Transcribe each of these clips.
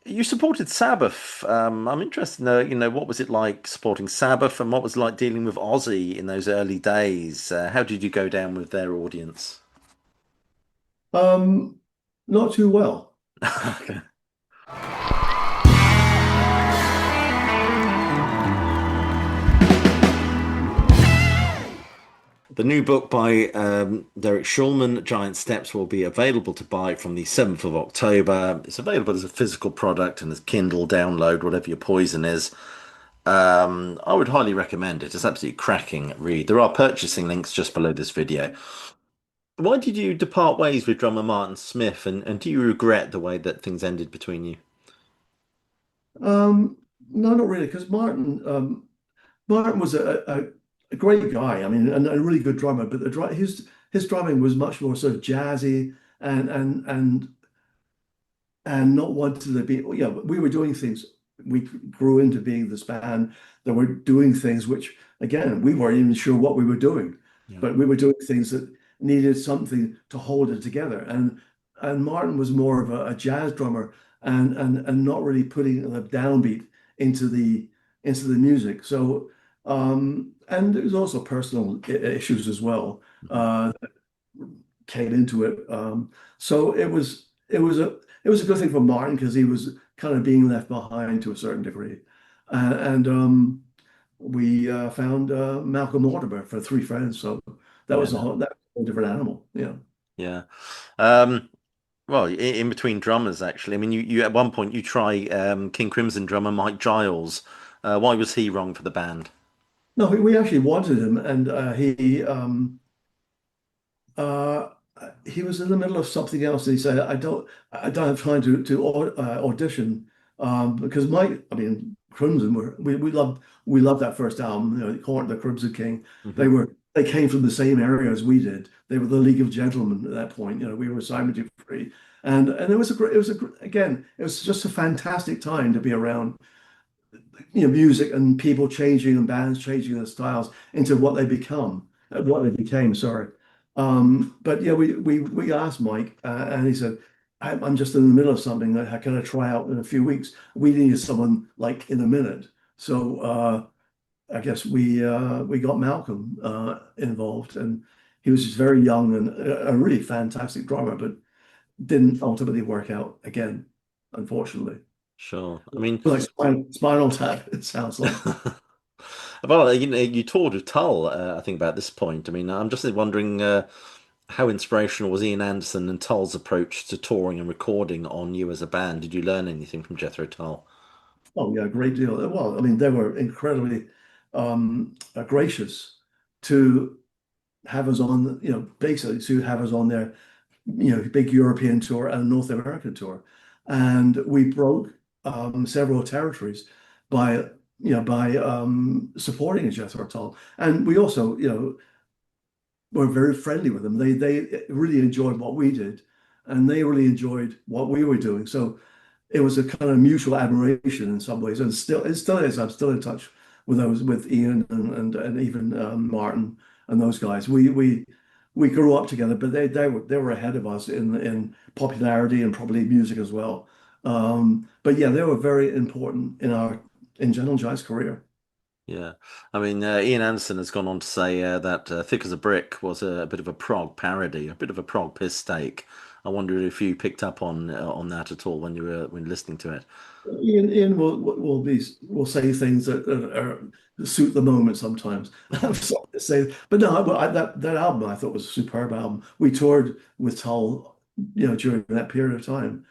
You supported Sabbath. I'm interested to know, what was it like supporting Sabbath and what was it like dealing with Ozzy in those early days? How did you go down with their audience? Um, Not too well. Okay. The new book by Derek Shulman, Giant Steps, will be available to buy from the 7th of October. It's available as a physical product and as Kindle download, whatever your poison is. I would highly recommend it. It's absolutely cracking read. There are purchasing links just below this video. Why did you depart ways with drummer Martin Smith, and do you regret the way that things ended between you? No, not really, because Martin was a great guy. I mean, and a really good drummer. But his drumming was much more sort of jazzy and and and and not wanted to be. Yeah, we were doing things. We grew into being this band that were doing things which, again, we weren't even sure what we were doing, Yeah. but we were doing things that needed something to hold it together. And Martin was more of a jazz drummer and not really putting the downbeat into the music. So and there's also personal issues as well Mhm. that came into it. So it was a good thing for Martin because he was kind of being left behind to a certain degree. And we found Malcolm Mortimer for Three Friends. So Yeah. that was a whole different animal. Yeah. Yeah. Um, well, in between drummers, actually. I mean, you at one point you try King Crimson drummer Mike Giles. Why was he wrong for the band? No, we actually wanted him, and uh, he was in the middle of something else, and he said, I don't have time to audition because I mean, Crimson we loved that first album, the Crimson King. Hmm. They came from the same area as we did. They were the League of Gentlemen at that point. We were Simon Dupree, and again, it was just a fantastic time to be around music and people changing and bands changing their styles into what they became, sorry. But yeah, we asked Mike, and he said, I'm just in the middle of something. How can I try out in a few weeks? We needed someone like in a minute. So I guess we got Malcolm involved, and he was just very young and a really fantastic drummer, but didn't ultimately work out again, unfortunately. Sure. I mean, Like Spinal Tap, it sounds like. well, you toured with Tull, I think, about this point. I mean, I'm just wondering how inspirational was Ian Anderson and Tull's approach to touring and recording on you as a band? Did you learn anything from Jethro Tull? Oh yeah, a great deal. Well, I mean, they were incredibly gracious to have us on, basically to have us on their, big European tour and North American tour, and we broke several territories by, supporting Jethro Tull, and we also, were very friendly with them. They really enjoyed what we did, and they really enjoyed what we were doing. So it was a kind of mutual admiration in some ways, and it still is. I'm still in touch with Ian and even Martin and those guys. We grew up together, but they were ahead of us in popularity and probably music as well. But yeah, they were very important in General Giant's career. Yeah. I mean, Ian Anderson has gone on to say that Thick as a Brick was a bit of a prog parody, a bit of a prog piss steak. I wonder if you picked up on that at all when listening to it. Ian will say things that suit the moment sometimes. I'm sorry to say, but no, that album I thought was a superb album. We toured with Tull, during that period of time,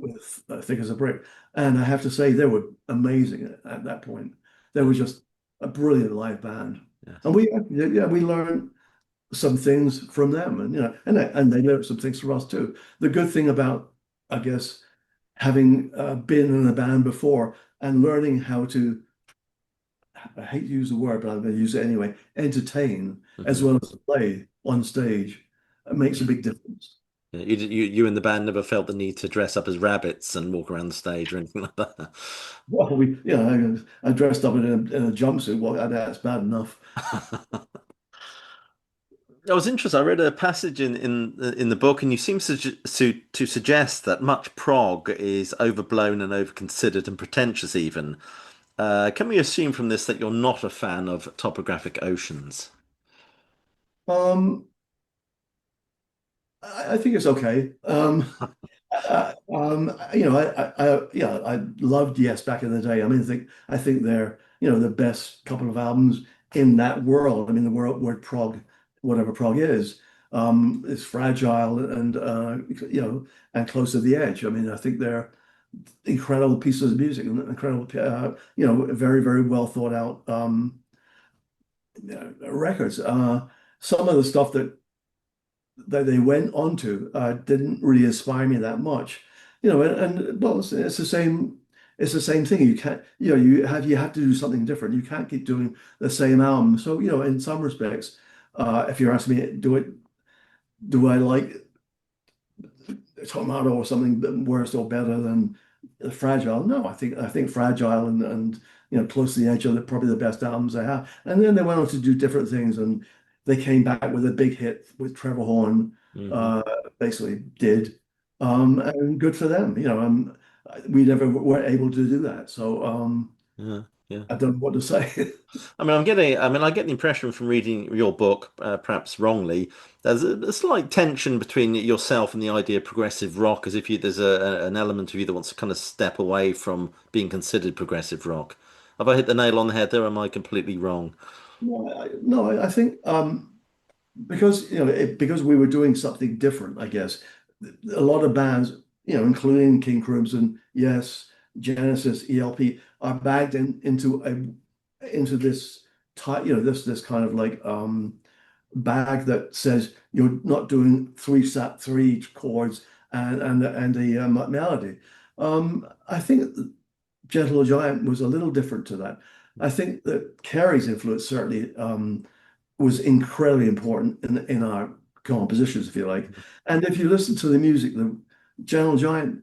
with Thick as a Brick, and I have to say they were amazing at that point. They were just a brilliant live band, Yes. and we learned some things from them, and and they learned some things from us too. The good thing about, I guess, having been in a band before and learning how to, I hate to use the word, but I'm going to use it anyway, entertain as Hmm. well as play on stage, it makes a big difference. Yeah, you and the band never felt the need to dress up as rabbits and walk around the stage or anything like that. Well, I dressed up in a jumpsuit. Well, that's bad enough. I was interested. I read a passage in the book, and you seem to suggest that much prog is overblown and overconsidered and pretentious even. Can we assume from this that you're not a fan of topographic oceans? Um, I think it's okay. Yeah, I loved Yes back in the day. I mean, I think they're, the best couple of albums in that world. I mean, the word prog, whatever prog is fragile and and close to the edge. I mean, I think they're incredible pieces of music, and incredible, very, very well thought out records. Some of the stuff that they went onto didn't really inspire me that much. And well, it's the same. It's the same thing. You can't, you have to do something different. You can't keep doing the same album. So, in some respects, if you're asking me, do I like Tomato or something worse or better than Fragile? No, I think Fragile and Close to the Edge are probably the best albums they have. And then they went on to do different things, and they came back with a big hit with Trevor Horn, Hmm. uh, basically did, and good for them. We never were able to do that, so Yeah, yeah. I don't know what to say. I get the impression from reading your book, perhaps wrongly, there's a slight tension between yourself and the idea of progressive rock, as if there's an element of you that wants to kind of step away from being considered progressive rock. Have I hit the nail on the head there, or am I completely wrong? No, I think because because we were doing something different, I guess. A lot of bands, including King Crimson, Yes, Genesis, ELP, are bagged into this type, this kind of like bag that says you're not doing three chords and a melody. I think Gentle Giant was a little different to that. I think that Carey's influence certainly was incredibly important in our compositions, if you like. And if you listen to the music that Gentle Giant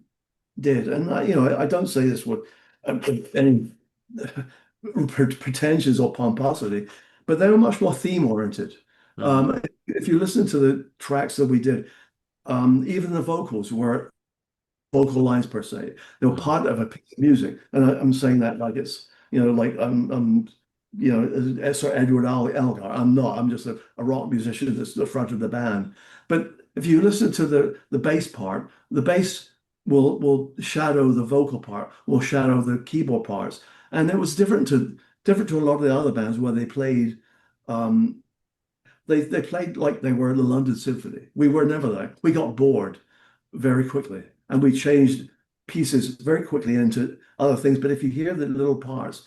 did, and I don't say this with any pretensions or pomposity, but they were much more theme oriented. Hmm. If you listen to the tracks that we did, even the vocals were vocal lines per se. They were Hmm. part of a piece of music, and I'm saying that like it's like Sir Edward Elgar. I'm not. I'm just a rock musician that's the front of the band. But if you listen to the bass part, the bass will shadow the vocal part, will shadow the keyboard parts, and it was different to a lot of the other bands where they played. They played like they were the London Symphony. We were never there. We got bored very quickly, and we changed pieces very quickly into other things. But if you hear the little parts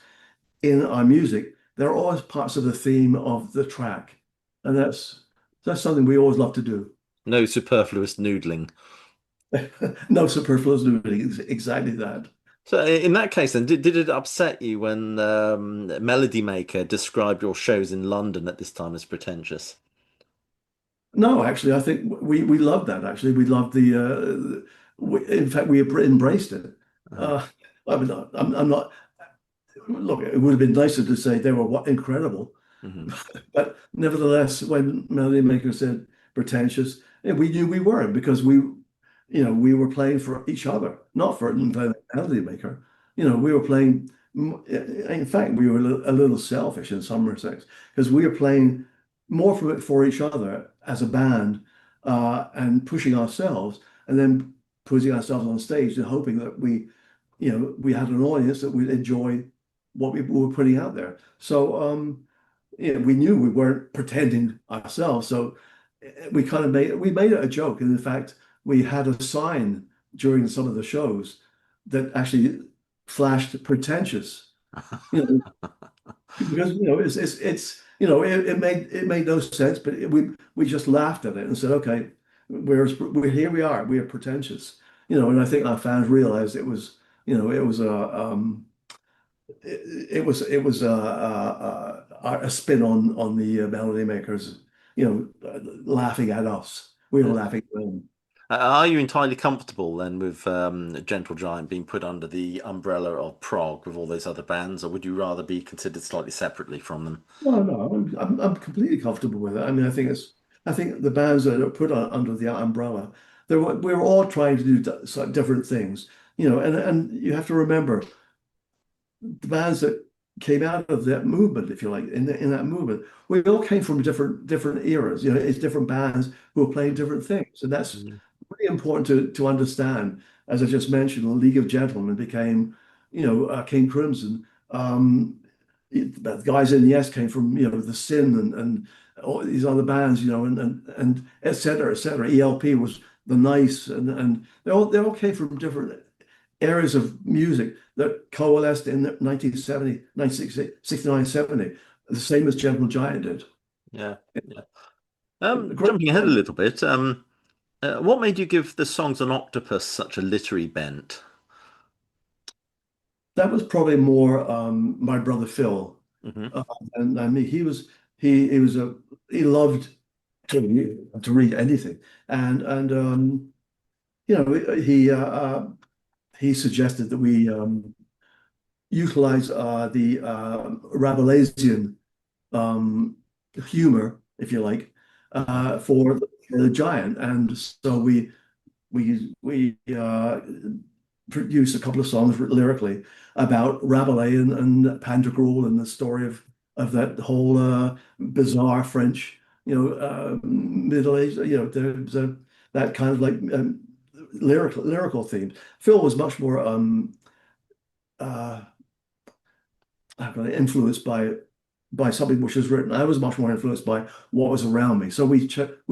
in our music, they're always parts of the theme of the track, and that's something we always love to do. No superfluous noodling. No superfluous nudity, exactly that. So in that case, then, did it upset you when Melody Maker described your shows in London at this time as pretentious? No, actually, I think we loved that. Actually, we loved in fact, we embraced it. Uh, Uh, I'm not. Look, it would have been nicer to say they were incredible, mhm. but nevertheless, when Melody Maker said pretentious, we knew we weren't because we were playing for each other, not for Melody Maker. We were playing. In fact, we were a little selfish in some respects because we were playing more for each other as a band and pushing ourselves, and then putting ourselves on stage and hoping that we had an audience that would enjoy what we were putting out there. So we knew we weren't pretending ourselves. So we kind of made it a joke. And in fact, we had a sign during some of the shows that actually flashed pretentious. You know, because it made no sense, but we just laughed at it and said, okay, we're here we are, we are pretentious. And I think our fans realized it was a spin on the Melody Makers, laughing at us. We were Yeah. laughing at them. Are you entirely comfortable then with Gentle Giant being put under the umbrella of Prog with all those other bands, or would you rather be considered slightly separately from them? No, no, I'm completely comfortable with it. I mean, I think it's I think the bands that are put under the umbrella, we were all trying to do different things, and you have to remember the bands that came out of that movement, if you like, in that movement, we all came from different eras. It's different bands who are playing different things, and that's Mm. really important to understand. As I just mentioned, the League of Gentlemen became, King Crimson. The guys in Yes came from the Sin and all these other bands, and et cetera, et cetera. ELP was the Nice, and they all came from different areas of music that coalesced in 1970, 1969, 70, the same as Gentle Giant did. Yeah, yeah. Great. Jumping ahead a little bit, what made you give the songs on Octopus such a literary bent? That was probably more my brother Phil, Hmm. uh, and me. He loved to read anything, and he suggested that we utilize the Rabelaisian um, humor, if you like, for the giant. And so we produced a couple of songs lyrically about Rabelais and Pantagruel and the story of that whole bizarre French, Middle Age, there's that kind of like lyrical themes. Phil was much more uh, how can I, influenced by something which was written. I was much more influenced by what was around me. So we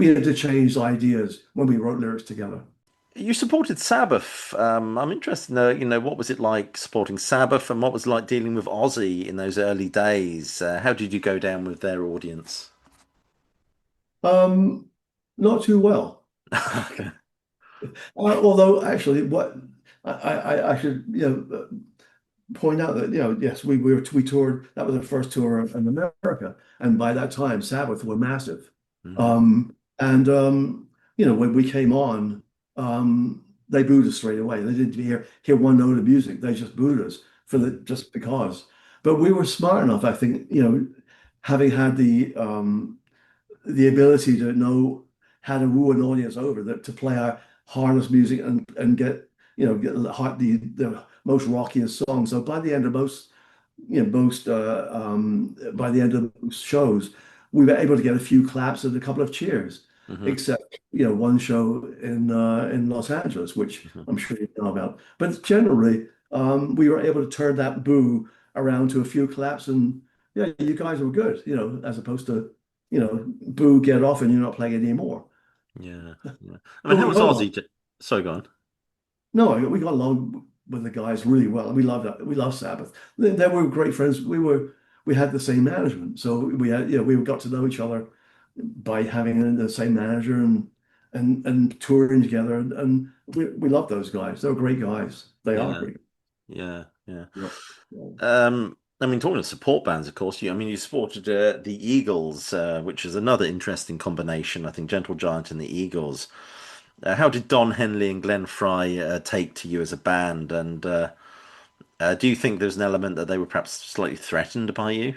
had to change ideas when we wrote lyrics together. You supported Sabbath. I'm interested to know, what was it like supporting Sabbath and what was it like dealing with Ozzy in those early days? How did you go down with their audience? Um, Not too well. Okay. Although actually, what I should point out that yes, we toured. That was our first tour in America, and by that time, Sabbath were massive. Hmm. And when we came on, they booed us straight away. They didn't hear one note of music. They just booed us just because. But we were smart enough, I think, having had the ability to know how to woo an audience over, that to play our hardest music and get the most rockiest songs. So by the end of by the end of most shows, we were able to get a few claps and a couple of cheers, Hmm. except one show in Los Angeles, which Hmm. I'm sure you know about. But generally, we were able to turn that boo around to a few claps, and yeah, you guys were good, as opposed to boo, get off, and you're not playing anymore. Yeah, yeah. I But mean, how we was got along. Ozzy? Sorry, go on. No, we got along with the guys really well. We loved that. We loved Sabbath. They were great friends. We had the same management, so we got to know each other by having the same manager and touring together. And we love those guys. They're great guys. They are Yeah, great. yeah, yeah. Yeah. Yeah. I mean, talking of support bands, of course, you supported the Eagles, which is another interesting combination. I think Gentle Giant and the Eagles. How did Don Henley and Glenn Fry take to you as a band? And do you think there's an element that they were perhaps slightly threatened by you?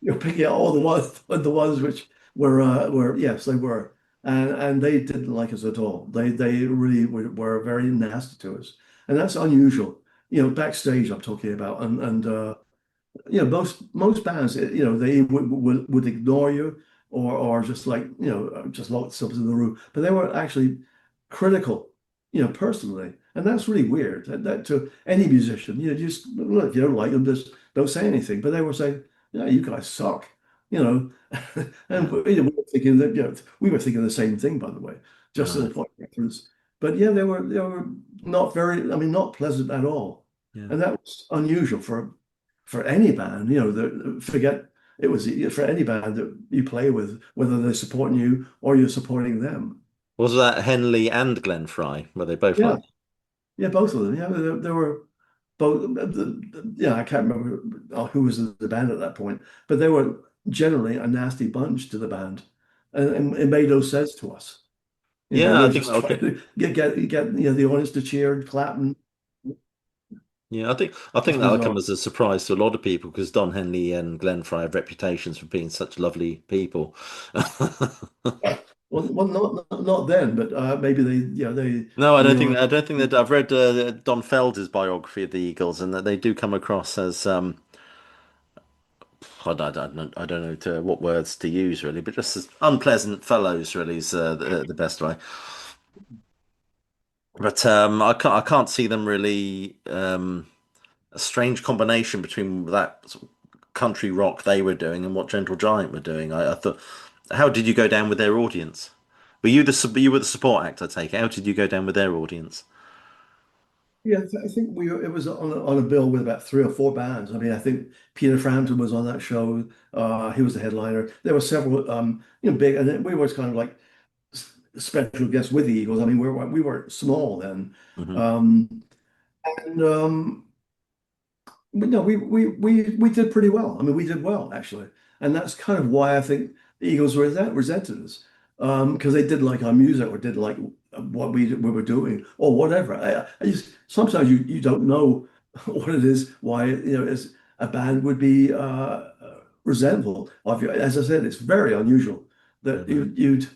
You're picking out all the ones which were yes, they were. And they didn't like us at all. They really were very nasty to us. And that's unusual. Backstage I'm talking about. And most bands, they would ignore you or just like, just lock themselves in the room. But they were actually critical, personally. And that's really weird. That to any musician, just look, if you don't like them, just don't say anything. But they were saying, yeah, you guys suck, you know. And Yeah, we were thinking that, we were thinking the same thing, by the way, just as a right. point of reference. But yeah, they were not very, I mean, not pleasant at all. Yeah. And that was unusual for any band, forget it was for any band that you play with, whether they're supporting you or you're supporting them. Was that Henley and Glenn Fry? Were they both Yeah, like yeah, both of them. Yeah, there were both. Yeah, I can't remember who was in the band at that point, but they were generally a nasty bunch to the band, and it made no sense to us. Yeah, We I were think just trying okay. to get the audience to cheer and clap, and Yeah, I think It's that'll bizarre. come as a surprise to a lot of people because Don Henley and Glenn Fry have reputations for being such lovely people. Well, not then, but maybe they, they No, I when don't they think were. I don't think that I've read Don Felder's biography of the Eagles, and that they do come across as I don't know what words to use really, but just as unpleasant fellows really is the best way. But I can't see them really a strange combination between that sort of country rock they were doing and what Gentle Giant were doing. I thought, how did you go down with their audience? You were the support act, I take it. How did you go down with their audience? Yeah, I think it was on a bill with about three or four bands. I mean, I think Peter Frampton was on that show. He was the headliner. There were several, big, and then we were kind of like special guests with the Eagles. I mean, we were small then, Hmm. um, and but no, we did pretty well. I mean, we did well actually, and that's kind of why I think the Eagles resented us, because they didn't like our music or didn't like what we were doing or whatever. I just sometimes you don't know what it is, why as a band would be resentful of you. As I said, it's very unusual that Hmm. you'd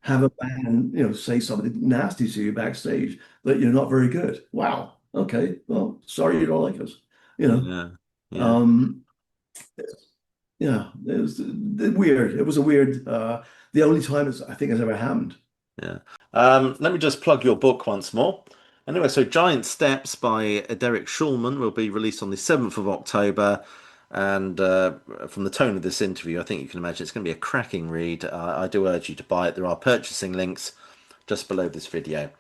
have a band say something nasty to you backstage that you're not very good. Wow. Okay. Well, sorry you don't like us. You know. Yeah, yeah, Um, yeah, it was weird. It was a weird. The only time I think it's ever happened. yeah. Let me just plug your book once more. Anyway, so Giant Steps by Derek Shulman will be released on the 7th of October. And from the tone of this interview, I think you can imagine it's going to be a cracking read. I do urge you to buy it. There are purchasing links just below this video.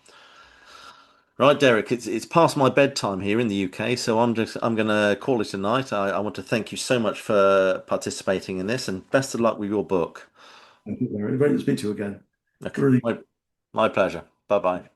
Right, Derek, it's past my bedtime here in the UK, so I'm gonna call it a night. I want to thank you so much for participating in this, and best of luck with your book. Thank you, Larry. Great to speak to you again. Okay, Really. my pleasure. Bye bye.